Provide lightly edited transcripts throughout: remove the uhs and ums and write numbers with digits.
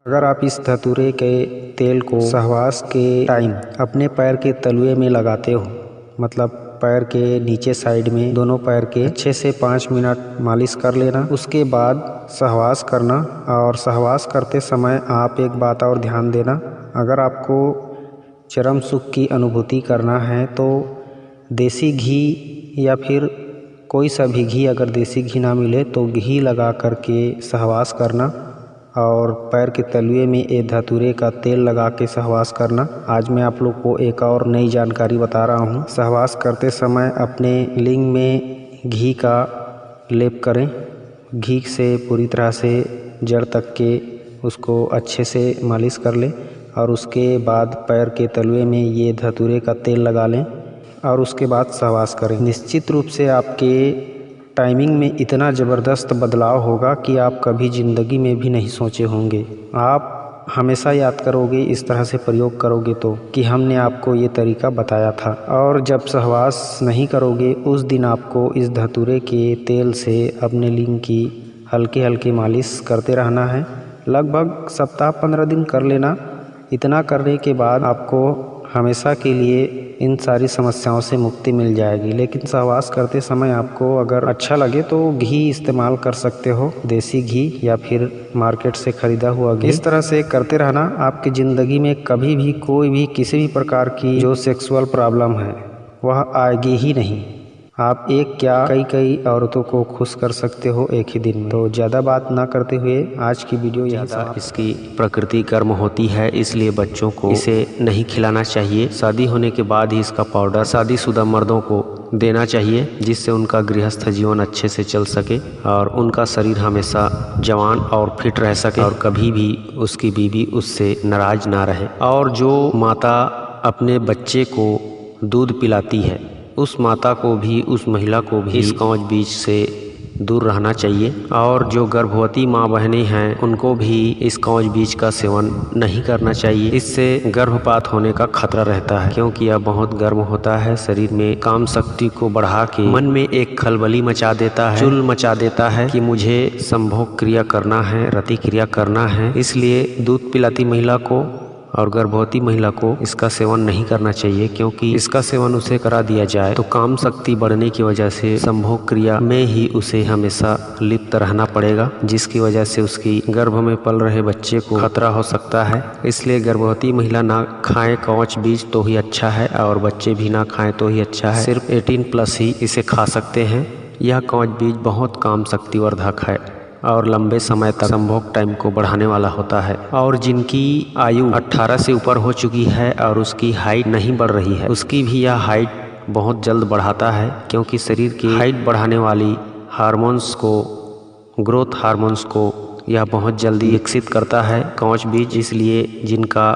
अगर आप इस धतूरे के तेल को सहवास के टाइम अपने पैर के तलुए में लगाते हो, मतलब पैर के नीचे साइड में दोनों पैर के अच्छे से 5 मिनट मालिश कर लेना। उसके बाद सहवास करना। और सहवास करते समय आप एक बात और ध्यान देना, अगर आपको चरम सुख की अनुभूति करना है तो देसी घी या फिर कोई सा भी घी, अगर देसी घी ना मिले तो घी लगा करके सहवास करना। और पैर के तलुए में ये धतूरे का तेल लगा के सहवास करना। आज मैं आप लोग को एक और नई जानकारी बता रहा हूँ। सहवास करते समय अपने लिंग में घी का लेप करें। घी से पूरी तरह से जड़ तक के उसको अच्छे से मालिश कर लें और उसके बाद पैर के तलुए में ये धतूरे का तेल लगा लें और उसके बाद सहवास करें। निश्चित रूप से आपके टाइमिंग में इतना ज़बरदस्त बदलाव होगा कि आप कभी ज़िंदगी में भी नहीं सोचे होंगे। आप हमेशा याद करोगे इस तरह से प्रयोग करोगे तो कि हमने आपको ये तरीका बताया था। और जब सहवास नहीं करोगे उस दिन आपको इस धतूरे के तेल से अपने लिंग की हल्के हल्के मालिश करते रहना है। लगभग सप्ताह 15 दिन कर लेना। इतना करने के बाद आपको हमेशा के लिए इन सारी समस्याओं से मुक्ति मिल जाएगी। लेकिन सहवास करते समय आपको अगर अच्छा लगे तो घी इस्तेमाल कर सकते हो, देसी घी या फिर मार्केट से खरीदा हुआ घी। इस तरह से करते रहना। आपकी ज़िंदगी में कभी भी कोई भी किसी भी प्रकार की जो सेक्सुअल प्रॉब्लम है वह आएगी ही नहीं। आप एक क्या कई औरतों को खुश कर सकते हो एक ही दिन में। तो ज़्यादा बात ना करते हुए आज की वीडियो ज़्यादा इसकी प्रकृति गर्म होती है, इसलिए बच्चों को इसे नहीं खिलाना चाहिए। शादी होने के बाद ही इसका पाउडर शादीशुदा मर्दों को देना चाहिए, जिससे उनका गृहस्थ जीवन अच्छे से चल सके और उनका शरीर हमेशा जवान और फिट रह सके और कभी भी उसकी बीवी उससे नाराज ना रहे। और जो माता अपने बच्चे को दूध पिलाती है उस माता को भी, उस महिला को भी इस कांच बीज से दूर रहना चाहिए। और जो गर्भवती माँ बहनें हैं उनको भी इस कांच बीज का सेवन नहीं करना चाहिए। इससे गर्भपात होने का खतरा रहता है, क्योंकि यह बहुत गर्म होता है, शरीर में काम शक्ति को बढ़ा के मन में एक खलबली मचा देता है, चुल मचा देता है कि मुझे संभोग क्रिया करना है, रति क्रिया करना है। इसलिए दूध पिलाती महिला को और गर्भवती महिला को इसका सेवन नहीं करना चाहिए, क्योंकि इसका सेवन उसे करा दिया जाए तो काम शक्ति बढ़ने की वजह से संभोग क्रिया में ही उसे हमेशा लिप्त रहना पड़ेगा, जिसकी वजह से उसकी गर्भ में पल रहे बच्चे को खतरा हो सकता है। इसलिए गर्भवती महिला ना खाएं कांच बीज तो ही अच्छा है और बच्चे भी ना खाएं तो ही अच्छा है। सिर्फ 18+ ही इसे खा सकते हैं। यह कांच बीज बहुत काम शक्तिवर्धक है और लंबे समय तक संभोग टाइम को बढ़ाने वाला होता है। और जिनकी आयु 18 से ऊपर हो चुकी है और उसकी हाइट नहीं बढ़ रही है, उसकी भी यह हाइट बहुत जल्द बढ़ाता है, क्योंकि शरीर की हाइट बढ़ाने वाली हार्मोन्स को, ग्रोथ हार्मोन्स को यह बहुत जल्दी विकसित करता है कांच बीज। इसलिए जिनका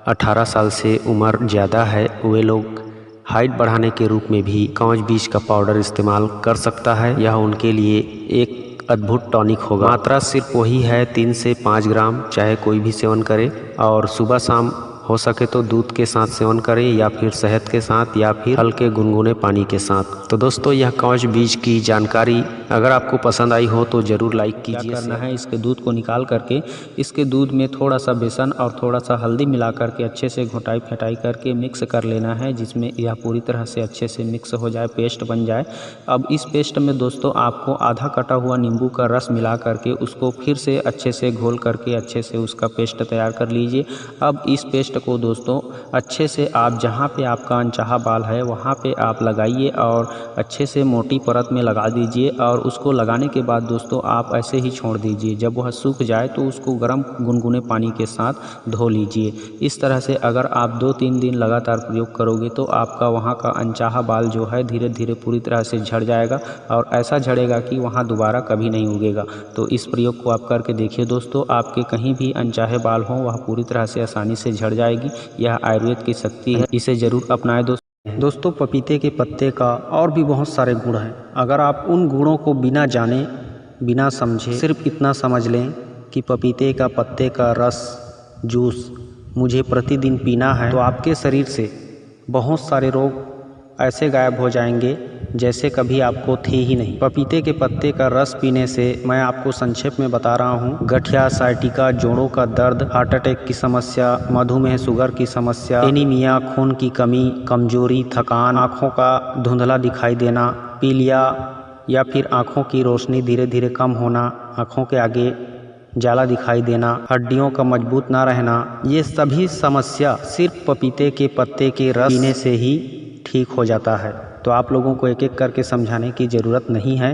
18 साल से उम्र ज़्यादा है वे लोग हाइट बढ़ाने के रूप में भी कांच बीज का पाउडर इस्तेमाल कर सकता है। यह उनके लिए एक अद्भुत टॉनिक होगा। मात्रा सिर्फ वही है 3 से 5 ग्राम, चाहे कोई भी सेवन करे। और सुबह शाम हो सके तो दूध के साथ सेवन करें या फिर शहद के साथ या फिर हल्के गुनगुने पानी के साथ। तो दोस्तों, यह कांच बीज की जानकारी अगर आपको पसंद आई हो तो ज़रूर लाइक कीजिए। क्या करना है, इसके दूध को निकाल करके इसके दूध में थोड़ा सा बेसन और थोड़ा सा हल्दी मिला करके अच्छे से घोटाई फेटाई करके मिक्स कर लेना है, जिसमें यह पूरी तरह से अच्छे से मिक्स हो जाए, पेस्ट बन जाए। अब इस पेस्ट में दोस्तों आपको आधा कटा हुआ नींबू का रस मिला करके उसको फिर से अच्छे से घोल करके अच्छे से उसका पेस्ट तैयार कर लीजिए। अब इस पेस्ट को दोस्तों अच्छे से आप जहाँ पे आपका अनचाहा बाल है वहाँ पे आप लगाइए और अच्छे से मोटी परत में लगा दीजिए। और उसको लगाने के बाद दोस्तों आप ऐसे ही छोड़ दीजिए। जब वह सूख जाए तो उसको गर्म गुनगुने पानी के साथ धो लीजिए। इस तरह से अगर आप 2-3 दिन लगातार प्रयोग करोगे तो आपका वहाँ का अनचाहा बाल जो है धीरे धीरे पूरी तरह से झड़ जाएगा और ऐसा झड़ेगा कि वहाँ दोबारा कभी नहीं उगेगा। तो इस प्रयोग को आप करके देखिए दोस्तों, आपके कहीं भी अनचाहे बाल हों वह पूरी तरह से आसानी से झड़ जाएगी। यह आयुर्वेद की शक्ति है, इसे ज़रूर अपनाएं दोस्तों। पपीते के पत्ते का और भी बहुत सारे गुण हैं। अगर आप उन गुणों को बिना जाने बिना समझे सिर्फ इतना समझ लें कि पपीते का पत्ते का रस, जूस मुझे प्रतिदिन पीना है, तो आपके शरीर से बहुत सारे रोग ऐसे गायब हो जाएंगे जैसे कभी आपको थी ही नहीं। पपीते के पत्ते का रस पीने से, मैं आपको संक्षेप में बता रहा हूँ, गठिया, साइटिका, जोड़ों का दर्द, हार्ट अटैक की समस्या, मधुमेह, शुगर की समस्या, एनीमिया, खून की कमी, कमजोरी, थकान, आँखों का धुंधला दिखाई देना, पीलिया या फिर आँखों की रोशनी धीरे धीरे कम होना, आँखों के आगे जाला दिखाई देना, हड्डियों का मजबूत ना रहना, ये सभी समस्या सिर्फ पपीते के पत्ते के रस पीने से ही ठीक हो जाता है। तो आप लोगों को एक एक करके समझाने की ज़रूरत नहीं है।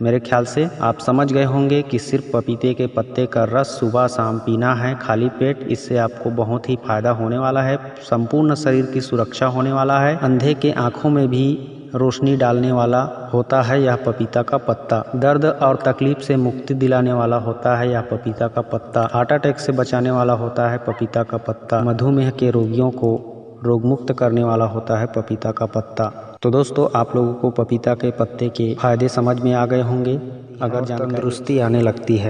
मेरे ख्याल से आप समझ गए होंगे कि सिर्फ पपीते के पत्ते का रस सुबह शाम पीना है खाली पेट। इससे आपको बहुत ही फायदा होने वाला है, संपूर्ण शरीर की सुरक्षा होने वाला है। अंधे के आँखों में भी रोशनी डालने वाला होता है यह पपीता का पत्ता। दर्द और तकलीफ से मुक्ति दिलाने वाला होता है यह पपीता का पत्ता। हार्ट अटैक से बचाने वाला होता है पपीता का पत्ता। मधुमेह के रोगियों को रोगमुक्त करने वाला होता है पपीता का पत्ता। तो दोस्तों, आप लोगों को पपीता के पत्ते के फायदे समझ में आ गए होंगे। अगर तंदुरुस्ती आने लगती है